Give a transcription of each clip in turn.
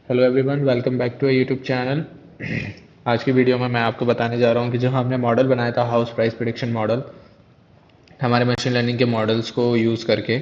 Hello everyone, welcome back to YouTube channel. आज की video में मैं आपको बताने जा रहा हूँ कि जो हमने मॉडल बनाया था हाउस प्राइस प्रिडिक्शन मॉडल, हमारे मशीन लर्निंग के मॉडल्स को यूज़ करके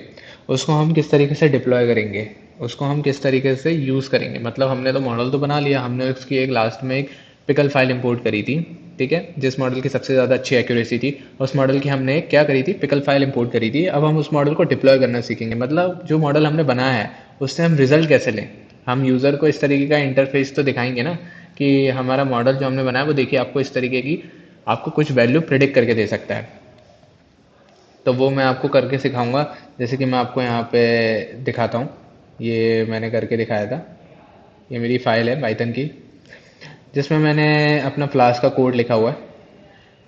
उसको हम किस तरीके से डिप्लॉय करेंगे, उसको हम किस तरीके से यूज़ करेंगे। मतलब हमने तो मॉडल तो बना लिया, हमने उसकी एक लास्ट में एक पिकल फाइल इंपोर्ट करी थी, ठीक है, जिस मॉडल की सबसे ज़्यादा अच्छी एक्यूरेसी थी उस मॉडल की हमने क्या करी थी, पिकल फाइल इंपोर्ट करी थी। अब हम उस मॉडल को डिप्लॉय करना सीखेंगे, मतलब जो मॉडल हमने बनाया है उससे हम रिजल्ट कैसे लें। हम यूज़र को इस तरीके का इंटरफेस तो दिखाएंगे ना कि हमारा मॉडल जो हमने बनाया वो देखिए आपको इस तरीके की आपको कुछ वैल्यू प्रिडिक्ट करके दे सकता है। तो वो मैं आपको करके सिखाऊंगा। जैसे कि मैं आपको यहाँ पे दिखाता हूँ, ये मैंने करके दिखाया था। ये मेरी फाइल है पाइथन की जिसमें मैंने अपना फ्लास्क का कोड लिखा हुआ है।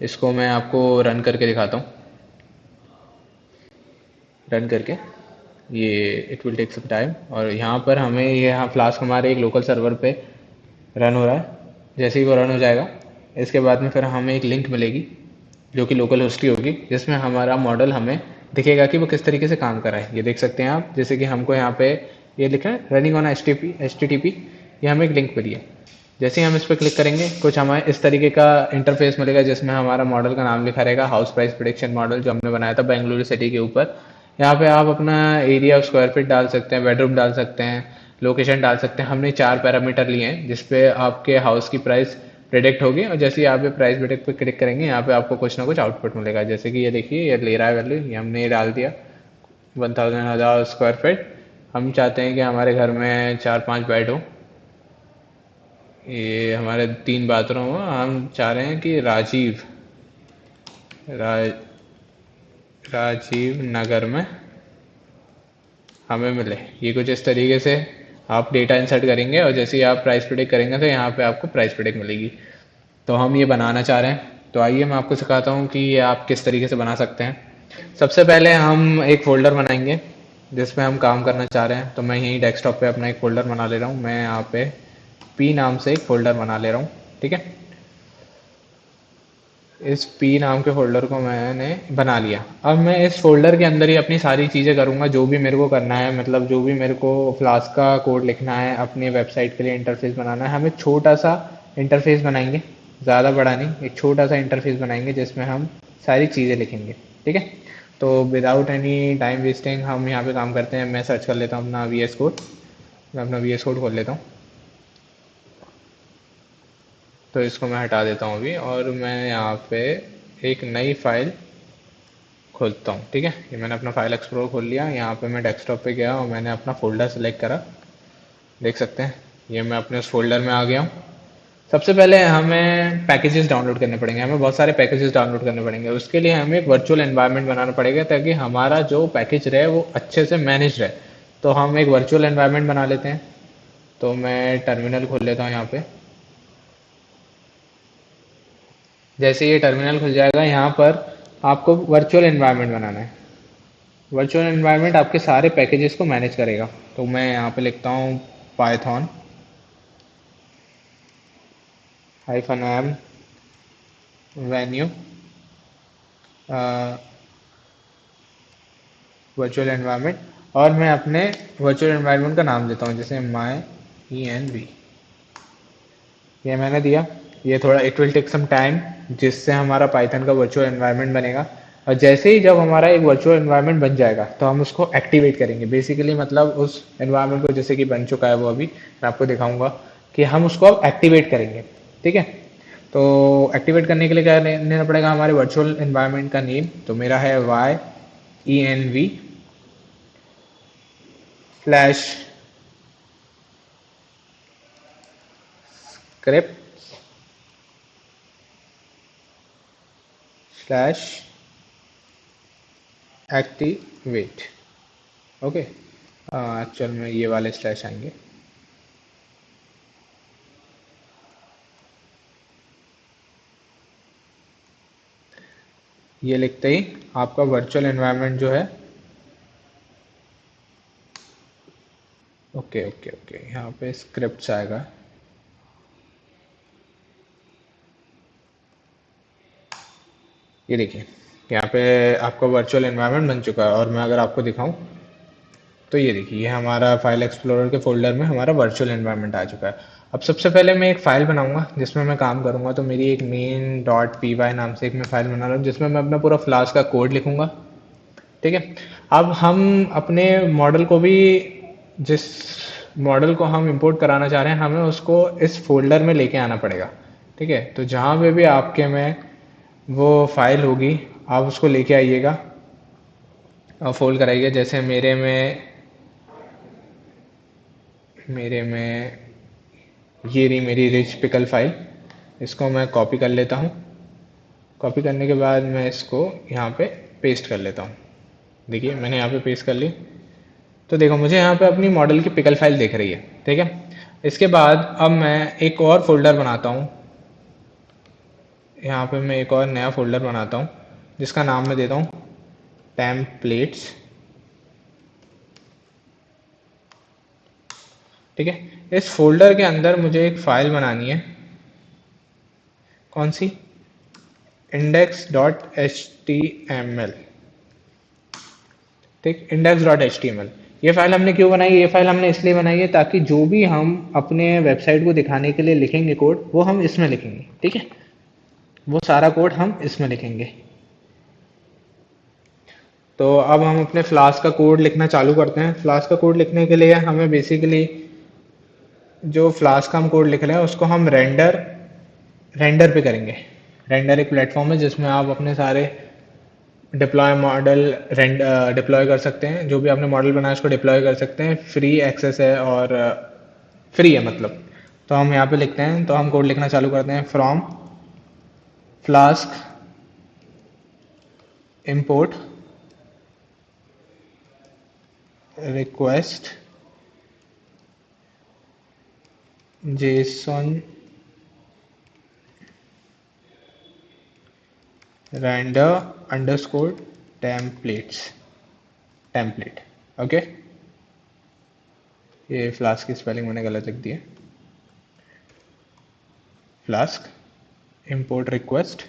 इसको मैं आपको रन करके दिखाता हूँ। रन करके ये it will take some time, और यहाँ पर हमें ये यहाँ फ्लास्क हमारे एक लोकल सर्वर पे रन हो रहा है। जैसे ही वो रन हो जाएगा इसके बाद में फिर हमें एक लिंक मिलेगी जो कि लोकल होस्ट की होगी, जिसमें हमारा मॉडल हमें दिखेगा कि वो किस तरीके से काम कर रहा है। ये देख सकते हैं आप, जैसे कि हमको यहाँ पे ये लिखा है running on H T T P. ये हमें एक लिंक मिली है। जैसे ही हम इस पर क्लिक करेंगे कुछ हमें इस तरीके का इंटरफेस मिलेगा जिसमें हमारा मॉडल का नाम लिखा रहेगा, हाउस प्राइस प्रिडिक्शन मॉडल, जो हमने बनाया था बेंगलुरु सिटी के ऊपर। यहाँ पे आप अपना एरिया स्क्वायर फीट डाल सकते हैं, बेडरूम डाल सकते हैं, लोकेशन डाल सकते हैं। हमने 4 पैरामीटर लिए हैं जिसपे आपके हाउस की प्राइस प्रिडिक्ट होगी, और जैसे ही आप ये प्राइस प्रिडिक्ट पे क्लिक करेंगे यहाँ पे आपको कुछ ना कुछ आउटपुट मिलेगा। जैसे कि ये देखिए ये ले रहा है वैल्यू, ये हमने ये डाल दिया 1000 स्क्वायर फीट। हम चाहते हैं कि हमारे घर में 4-5 बेड हो, ये हमारे 3 बाथरूम हो। हम चाह रहे हैं कि रा, राजीव नगर में हमें मिले। ये कुछ इस तरीके से आप डेटा इंसर्ट करेंगे और जैसे ही आप प्राइस प्रिडिक्ट करेंगे तो यहाँ पे आपको प्राइस प्रिडिक्ट मिलेगी। तो हम ये बनाना चाह रहे हैं, तो आइए मैं आपको सिखाता हूँ कि ये आप किस तरीके से बना सकते हैं। सबसे पहले हम एक फ़ोल्डर बनाएंगे जिसमें हम काम करना चाह रहे हैं। तो मैं यहीं डेस्कटॉप पे अपना एक फ़ोल्डर बना ले रहा हूँ। मैं यहाँ पे पी नाम से एक फ़ोल्डर बना ले रहा हूँ, ठीक है। इस पी नाम के फ़ोल्डर को मैंने बना लिया। अब मैं इस फ़ोल्डर के अंदर ही अपनी सारी चीज़ें करूँगा जो भी मेरे को करना है। मतलब जो भी मेरे को फ्लास्क का कोड लिखना है, अपनी वेबसाइट के लिए इंटरफेस बनाना है, हम एक छोटा सा इंटरफेस बनाएंगे, ज़्यादा बड़ा नहीं, एक छोटा सा इंटरफेस बनाएंगे जिसमें हम सारी चीज़ें लिखेंगे, ठीक है। तो विदाउट एनी टाइम वेस्टिंग हम यहाँ पे काम करते हैं। मैं सर्च कर लेता हूँ अपना वी एस कोड। मैं अपना वी एस कोड खोल लेता हूँ। तो इसको मैं हटा देता हूँ अभी, और मैं यहाँ पे एक नई फाइल खोलता हूँ, ठीक है। ये मैंने अपना फाइल एक्सप्लोर खोल लिया। यहाँ पे मैं डेस्कटॉप पे गया और मैंने अपना फोल्डर सेलेक्ट करा। देख सकते हैं ये मैं अपने उस फोल्डर में आ गया हूँ। सबसे पहले हमें पैकेजेस डाउनलोड करने पड़ेंगे, हमें बहुत सारे पैकेजेस डाउनलोड करने पड़ेंगे। उसके लिए हमें एक वर्चुअल एनवायरनमेंट बनाना पड़ेगा ताकि हमारा जो पैकेज रहे वो अच्छे से मैनेज रहे। तो हम एक वर्चुअल एनवायरनमेंट बना लेते हैं। तो मैं टर्मिनल खोल लेता हूँ यहाँ पे। जैसे ये टर्मिनल खुल जाएगा यहाँ पर आपको वर्चुअल एनवायरनमेंट बनाना है। वर्चुअल एनवायरनमेंट आपके सारे पैकेजेस को मैनेज करेगा। तो मैं यहाँ पे लिखता हूँ Python -m venue virtual environment, और मैं अपने वर्चुअल एनवायरनमेंट का नाम देता हूँ जैसे माई ई एन वी। ये मैंने दिया। ये थोड़ा it will take some time जिससे हमारा पाइथन का वर्चुअल एनवायरनमेंट बनेगा। और जैसे ही जब हमारा एक वर्चुअल एनवायरनमेंट बन जाएगा तो हम उसको एक्टिवेट करेंगे। बेसिकली मतलब उस एनवायरनमेंट को, जैसे कि बन चुका है वो, अभी मैं आपको दिखाऊंगा कि हम उसको अब एक्टिवेट करेंगे, ठीक है। तो एक्टिवेट करने के लिए क्या लेना पड़ेगा, हमारे वर्चुअल एनवायरनमेंट का नेम। तो मेरा है YENV/script/activate। ओके, एक्चुअल में ये वाले स्लैश आएंगे। ये लिखते ही आपका वर्चुअल एनवायरनमेंट जो है, ओके ओके ओके, यहाँ पे स्क्रिप्ट आएगा। ये देखिए यहाँ पे आपका वर्चुअल एनवायरनमेंट बन चुका है। और मैं अगर आपको दिखाऊं तो ये देखिए, ये हमारा फाइल एक्सप्लोरर के फोल्डर में हमारा वर्चुअल एनवायरनमेंट आ चुका है। अब सबसे पहले मैं एक फ़ाइल बनाऊंगा जिसमें मैं काम करूंगा। तो मेरी एक मेन डॉट पी वाई नाम से एक मैं फ़ाइल बना रहा हूँ जिसमें मैं अपना पूरा फ्लास्क का कोड लिखूंगा। ठीक है। अब हम अपने मॉडल को भी, जिस मॉडल को हम इंपोर्ट कराना चाह रहे हैं, हमें उसको इस फोल्डर में लेके आना पड़ेगा। ठीक है। तो जहाँ पे भी आपके में वो फाइल होगी, आप उसको लेके आइएगा और फोल्ड कराइएगा। जैसे मेरे में ये रही मेरी रिच पिकल फाइल। इसको मैं कॉपी कर लेता हूँ। कॉपी करने के बाद मैं इसको यहाँ पे पेस्ट कर लेता हूँ। देखिए, मैंने यहाँ पे पेस्ट कर ली। तो देखो, मुझे यहाँ पे अपनी मॉडल की पिकल फाइल दिख रही है। ठीक है। इसके बाद अब मैं एक और फोल्डर बनाता हूँ। यहाँ पे मैं एक और नया फोल्डर बनाता हूँ जिसका नाम मैं देता हूँ टेम्पलेट्स। ठीक है। इस फोल्डर के अंदर मुझे एक फाइल बनानी है। कौन सी? index.html। ठीक, index.html। ये फाइल हमने क्यों बनाई? ये फाइल हमने इसलिए बनाई है ताकि जो भी हम अपने वेबसाइट को दिखाने के लिए लिखेंगे कोड, वो हम इसमें लिखेंगे। ठीक है। वो सारा कोड हम इसमें लिखेंगे। तो अब हम अपने फ्लास्क का कोड लिखना चालू करते हैं। फ्लास्क का कोड लिखने के लिए हमें बेसिकली जो फ्लास्क का हम कोड लिख रहे हैं उसको हम रेंडर पे करेंगे। रेंडर एक प्लेटफॉर्म है जिसमें आप अपने सारे डिप्लॉय मॉडल डिप्लॉय कर सकते हैं। जो भी आपने मॉडल बनाया उसको डिप्लॉय कर सकते हैं। फ्री एक्सेस है और फ्री है मतलब। तो हम यहाँ पे लिखते हैं, तो हम कोड लिखना चालू करते हैं। From flask import request json render underscore template। Okay. ये फ्लास्क की स्पेलिंग मैंने गलत लिख दी है। फ्लास्क import request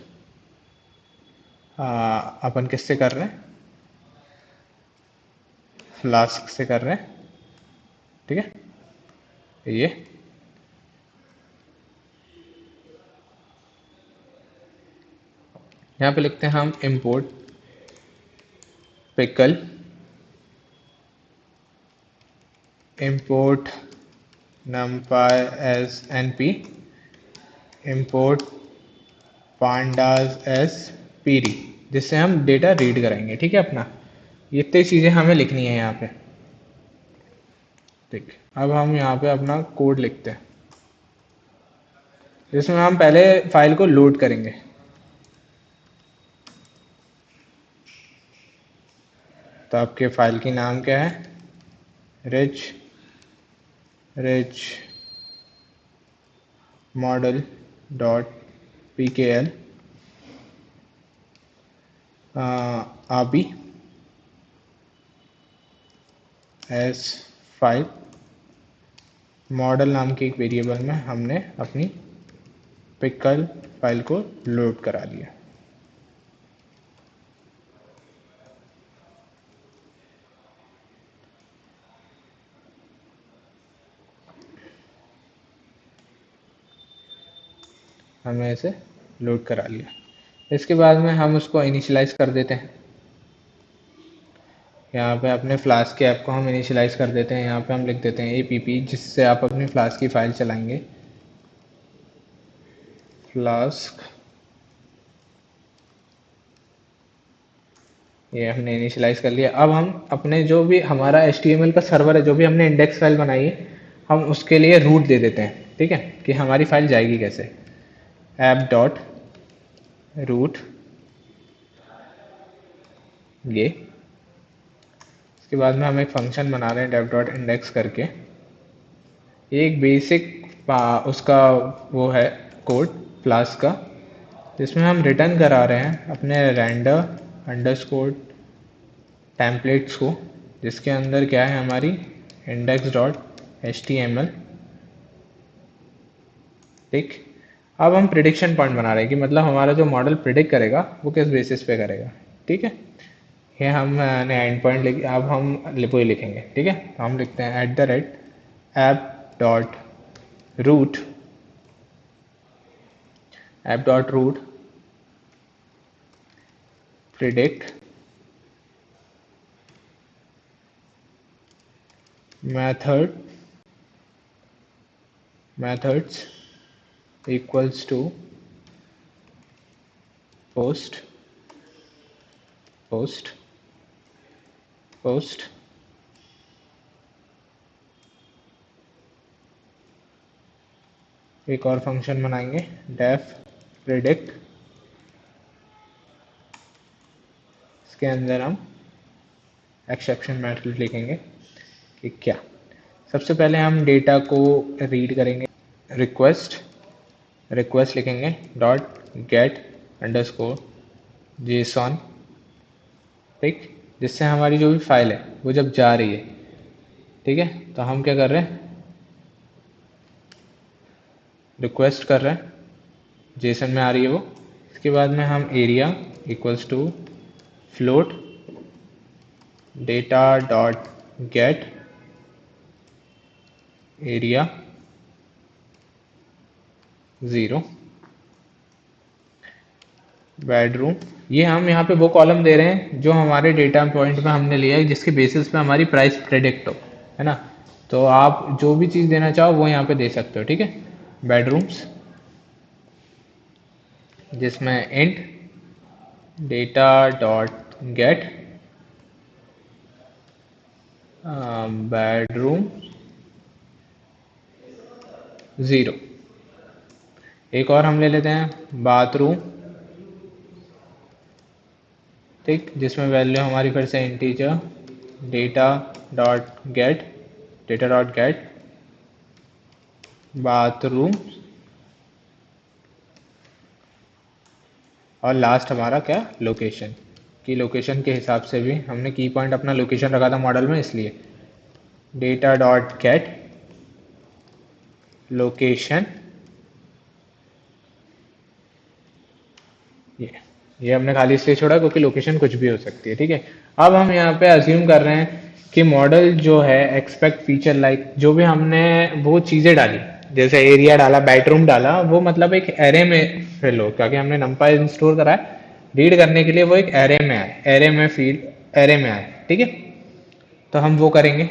अपन किससे कर रहे हैं? फ्लास्क से कर रहे हैं। ठीक है। ये यहाँ पे लिखते हैं हम import pickle, import numpy as np, import pandas as pd, जिससे हम डेटा रीड कराएंगे। ठीक है अपना। ये इतनी चीज़ें हमें लिखनी है यहाँ पे। ठीक। अब हम यहाँ पे अपना कोड लिखते हैं जिसमें हम पहले फाइल को लोड करेंगे। तो आपके फाइल की नाम क्या है? Rich rich model dot P के एल आबी एस फाइल। मॉडल नाम के एक वेरिएबल में हमने अपनी पिकल फाइल को लोड करा लिया। हमने इसे लोड करा लिया। इसके बाद में हम उसको इनिशियलाइज कर देते हैं। यहाँ पे अपने फ्लास्क के ऐप को हम इनिशियलाइज कर देते हैं। यहाँ पे हम लिख देते हैं APP, जिससे आप अपनी फ्लास्क की फाइल चलाएंगे। फ्लास्क, ये हमने इनिशियलाइज कर लिया। अब हम अपने जो भी हमारा HTML का सर्वर है, जो भी हमने इंडेक्स फाइल बनाई है, हम उसके लिए रूट दे देते हैं। ठीक है, कि हमारी फाइल जाएगी कैसे। ऐप डॉट रूट, ये। इसके बाद में हम एक फंक्शन बना रहे हैं डेव डॉट इंडेक्स करके। ये एक बेसिक उसका वो है कोड फ्लास्क का, जिसमें हम रिटर्न करा रहे हैं अपने रेंडर अंडरस्कोर टेम्पलेट्स को, जिसके अंदर क्या है हमारी इंडेक्स डॉट HTML। ठीक। अब हम प्रिडिक्शन पॉइंट बना रहे हैं कि मतलब हमारा जो मॉडल प्रिडिक्ट करेगा वो किस बेसिस पे करेगा। ठीक है। ये हम ने एंड पॉइंट लिख, अब हम वही लिखेंगे, ठीक है। तो हम लिखते हैं @app.root app.root predict methods equals to post post post एक और फंक्शन बनाएंगे डेफ प्रिडिक्ट, इसके अंदर हम एक्सेप्शन मेथड लिखेंगे कि क्या। सबसे पहले हम डेटा को रीड करेंगे, रिक्वेस्ट रिक्वेस्ट लिखेंगे डॉट गेट अंडरस्कोर जेसॉन, ठीक, जिससे हमारी जो भी फाइल है वो जब जा रही है, ठीक है, तो हम क्या कर रहे हैं, रिक्वेस्ट कर रहे हैं, जेसन में आ रही है वो। इसके बाद में हम area equals to float data dot get area 0 bedroom, ये हम यहाँ पे वो कॉलम दे रहे हैं जो हमारे डेटा पॉइंट में हमने लिया है, जिसके बेसिस पे हमारी प्राइस प्रेडिक्ट हो, है ना। तो आप जो भी चीज़ देना चाहो वो यहाँ पे दे सकते हो, ठीक है। बेडरूम्स, जिसमें int data dot gate bedroom 0। एक और हम ले लेते हैं बाथरूम, ठीक, जिसमें वैल्यू हमारी फिर से integer data dot gate bathroom, और लास्ट हमारा क्या, लोकेशन, की लोकेशन के हिसाब से भी हमने की पॉइंट अपना लोकेशन रखा था मॉडल में, इसलिए डेटा डॉट गेट लोकेशन, ये हमने खाली इसलिए छोड़ा क्योंकि लोकेशन कुछ भी हो सकती है, ठीक है। अब हम यहाँ पे अज्यूम कर रहे हैं कि मॉडल जो है एक्सपेक्ट फीचर लाइक, जो भी हमने वो चीज़ें डाली, जैसे एरिया डाला, बेडरूम डाला, वो मतलब एक एरे में फिल हो, क्योंकि हमने नंपाई इंस्टोर करा है, रीड करने के लिए वो एक एरे में आए, एरे में आए, ठीक है। तो हम वो करेंगे,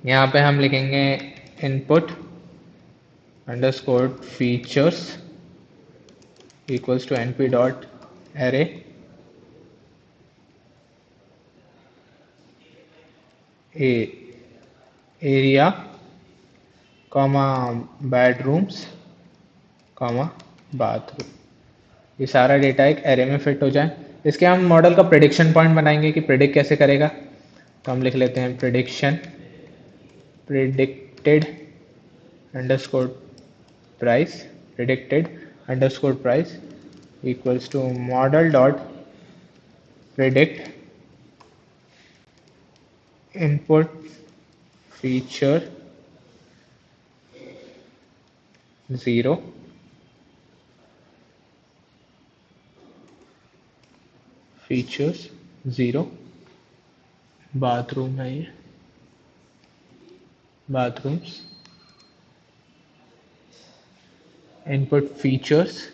यहाँ पे हम लिखेंगे input underscore features equals to np dot array a area comma bedrooms comma bathroom, ये सारा डेटा एक एरे में फिट हो जाए। इसके हम मॉडल का प्रिडिक्शन पॉइंट बनाएंगे कि प्रिडिक्ट कैसे करेगा। तो हम लिख लेते हैं predicted underscore price equals to model dot predict input feature 0 features 0 bathroom है ये, बाथरूम्स इनपुट फीचर्स,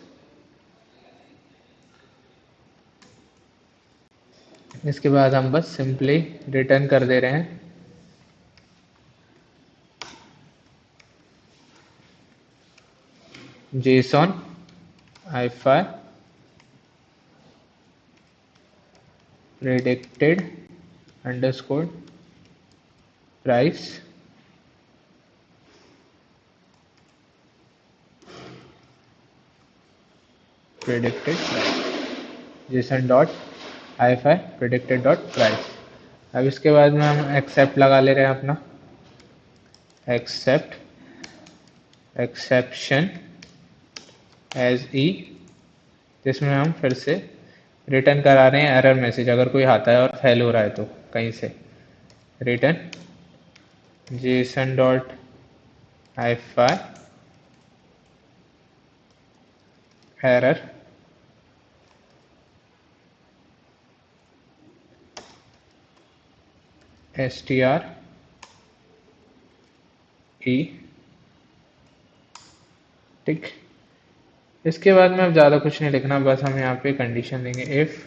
इसके बाद हम बस सिंपली रिटर्न कर दे रहे हैं jsonify predicted underscore price predicted price JSON dot ify predicted dot price. अब इसके बाद में हम एक्सेप्ट लगा ले रहे हैं अपना, एक्सेप्शन एज ई, जिसमें हम फिर से रिटर्न करा रहे हैं एरर मैसेज, अगर कोई आता है और फेल हो रहा है तो कहीं से return JSON dot ify error STRE, ठीक। इसके बाद में अब ज़्यादा कुछ नहीं लिखना, बस हम यहाँ पे कंडीशन देंगे if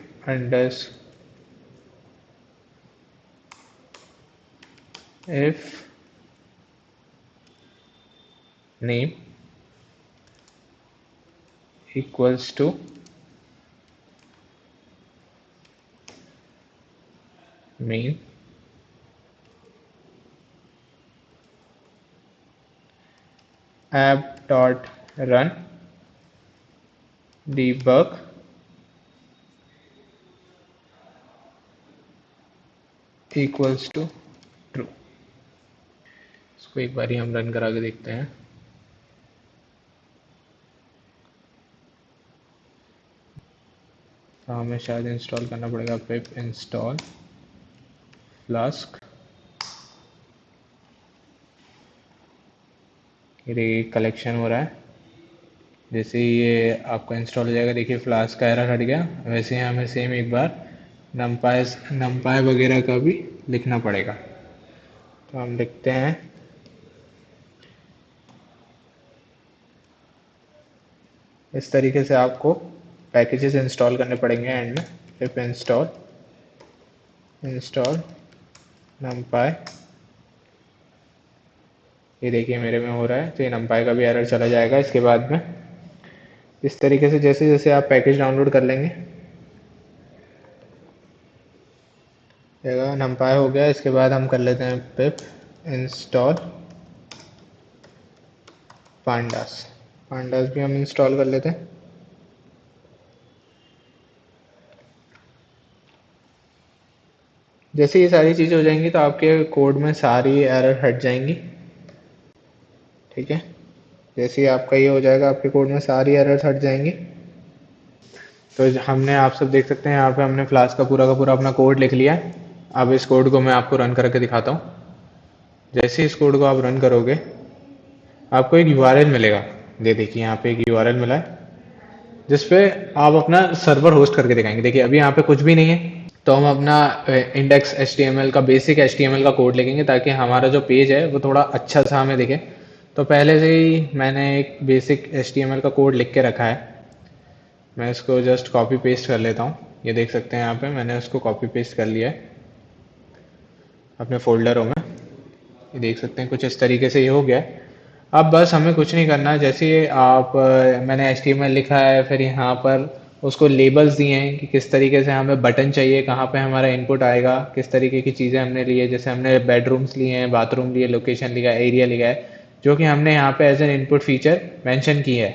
name equals to main app dot run debug equals to true. इसको एक बार ही हम रन करा के देखते हैं। तो हमें शायद इंस्टॉल करना पड़ेगा पिप इंस्टॉल फ्लास्क। ये कलेक्शन हो रहा है। जैसे ही ये आपका इंस्टॉल हो जाएगा, देखिए फ्लास्क का एरर हट गया। वैसे ही हमें सेम एक बार नमपाई वगैरह का भी लिखना पड़ेगा। तो हम लिखते हैं इस तरीके से आपको पैकेजेस इंस्टॉल करने पड़ेंगे एंड में पिप इंस्टॉल नमपाई। ये देखिए मेरे में हो रहा है, तो ये नमपाई का भी एरर चला जाएगा। इसके बाद में इस तरीके से जैसे जैसे आप पैकेज डाउनलोड कर लेंगे, नमपाई हो गया। इसके बाद हम कर लेते हैं पिप इंस्टॉल पांडास भी हम इंस्टॉल कर लेते हैं। जैसे ये सारी चीज़ें हो जाएंगी तो आपके कोड में सारी एरर हट जाएंगी, ठीक है। जैसे ही आपका ये हो जाएगा, आपके कोड में सारी एरर्स हट जाएंगी। तो हमने, आप सब देख सकते हैं यहाँ पे हमने फ्लास्क का पूरा अपना कोड लिख लिया है। अब इस कोड को मैं आपको रन करके दिखाता हूँ। जैसे इस कोड को आप रन करोगे, आपको एक URL मिलेगा। ये देखिए यहाँ पे एक URL मिला है, जिसपे आप अपना सर्वर होस्ट करके दिखाएंगे। देखिए अभी यहाँ पे कुछ भी नहीं है, तो हम अपना इंडेक्स HTML का बेसिक HTML का कोड लिखेंगे ताकि हमारा जो पेज है वो थोड़ा अच्छा सा हमें दिखे। तो पहले से ही मैंने एक बेसिक HTML का कोड लिख के रखा है। मैं इसको जस्ट कॉपी पेस्ट कर लेता हूँ। ये देख सकते हैं यहाँ पे मैंने उसको कॉपी पेस्ट कर लिया है अपने फोल्डरों में। ये देख सकते हैं कुछ इस तरीके से ये हो गया है। अब बस हमें कुछ नहीं करना। जैसे आप मैंने HTML लिखा है, फिर यहाँ पर उसको लेबल्स दिए हैं कि किस तरीके से हमें बटन चाहिए, कहाँ पे हमारा इनपुट आएगा, किस तरीके की चीज़ें हमने ली है। जैसे हमने बेडरूम्स लिए हैं, बाथरूम लिए, लोकेशन लिखा है, एरिया लिखा है, जो कि हमने यहाँ पे as an input feature mention की है।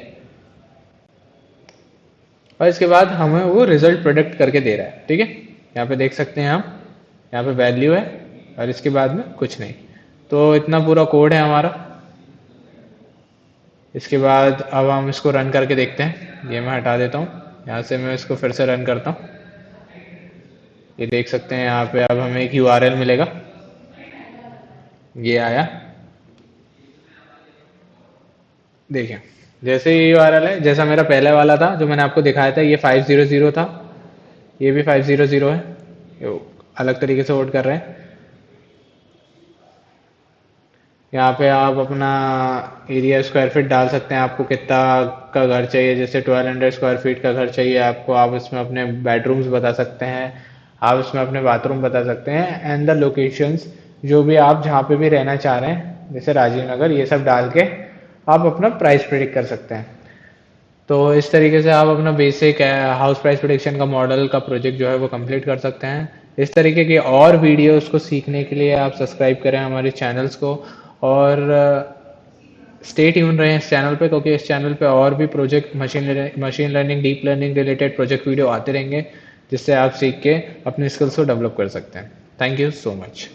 और इसके बाद हमें वो रिजल्ट प्रोडक्ट करके दे रहा है, ठीक है। यहाँ पे देख सकते हैं हम, यहाँ पे वैल्यू है और इसके बाद में कुछ नहीं। तो इतना पूरा कोड है हमारा। इसके बाद अब हम इसको रन करके देखते हैं। ये मैं हटा देता हूँ, यहाँ से मैं इसको फिर से रन करता हूँ। ये देख सकते हैं यहाँ पे अब हमें एक URL मिलेगा। ये आया, देखिए जैसे ये URL है, जैसा मेरा पहले वाला था जो मैंने आपको दिखाया था, ये 500 था, ये भी 500 है। ये अलग तरीके से वोट कर रहे हैं। यहाँ पे आप अपना एरिया स्क्वायर फीट डाल सकते हैं, आपको कितना का घर चाहिए। जैसे 1200 स्क्वायर फीट का घर चाहिए आपको, आप इसमें अपने बेडरूम्स बता सकते हैं, आप इसमें अपने बाथरूम बता सकते हैं, एंड द लोकेशंस, जो भी आप जहाँ पे भी रहना चाह रहे हैं, जैसे राजीव नगर, ये सब डाल के आप अपना प्राइस प्रिडिक्ट कर सकते हैं। तो इस तरीके से आप अपना बेसिक हाउस प्राइस प्रिडिक्शन का मॉडल का प्रोजेक्ट जो है वो कंप्लीट कर सकते हैं। इस तरीके के और वीडियोस को सीखने के लिए आप सब्सक्राइब करें हमारे चैनल्स को, और स्टे ट्यून रहें इस चैनल पे, क्योंकि इस चैनल पे और भी project machine learning, deep learning related project video आते रहेंगे, जिससे आप सीख के अपनी स्किल्स को डेवलप कर सकते हैं। Thank you so much.